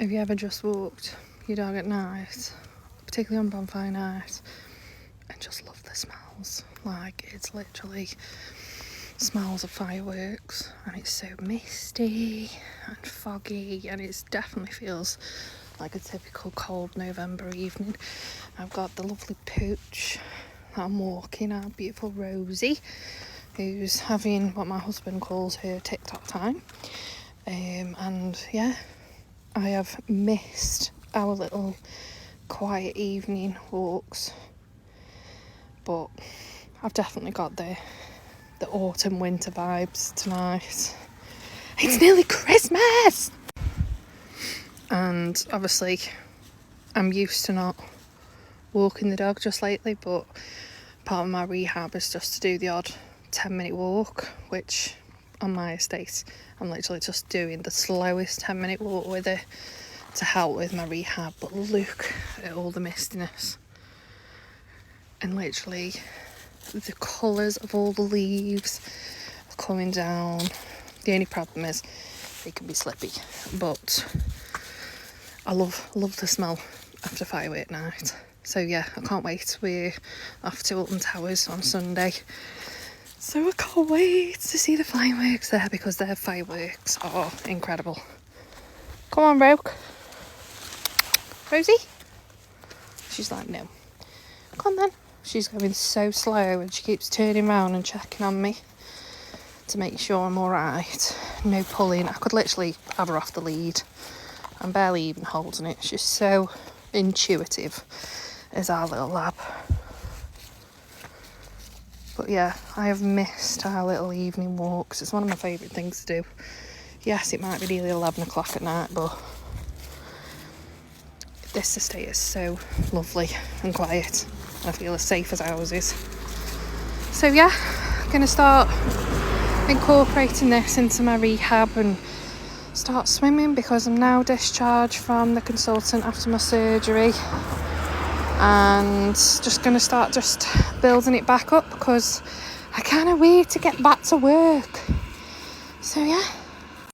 Have you ever just walked your dog at night, particularly on Bonfire night, and just love the smells? Like, it's literally smells of fireworks, and it's so misty and foggy, and it definitely feels like a typical cold November evening. I've got the lovely pooch that I'm walking, our beautiful Rosie, who's having what my husband calls her TikTok time. And yeah, I have missed our little quiet evening walks, but I've definitely got the autumn winter vibes tonight. It's nearly Christmas! And obviously I'm used to not walking the dog just lately, but part of my rehab is just to do the odd 10-minute walk, which on my estate I'm literally just doing the slowest 10-minute walk with her to help with my rehab. But look at all the mistiness, and literally the colours of all the leaves coming down. The only problem is they can be slippy, but I love the smell after firework night. So yeah, I can't wait. We're off to Alton Towers on Sunday, so I can't wait to see the fireworks there, because their fireworks are incredible. Come on, Rosie? She's like, no. Come on then. She's going so slow, and she keeps turning around and checking on me to make sure I'm alright. No pulling. I could literally have her off the lead. I'm barely even holding it. She's so intuitive as our little lab. But yeah, I have missed our little evening walks. It's one of my favourite things to do. Yes, it might be nearly 11 o'clock at night, but this estate is so lovely and quiet. I feel as safe as ours is. So yeah, I'm going to start incorporating this into my rehab and start swimming, because I'm now discharged from the consultant after my surgery, and just going to start just building it back up, because I kind of wait to get back to work. So yeah.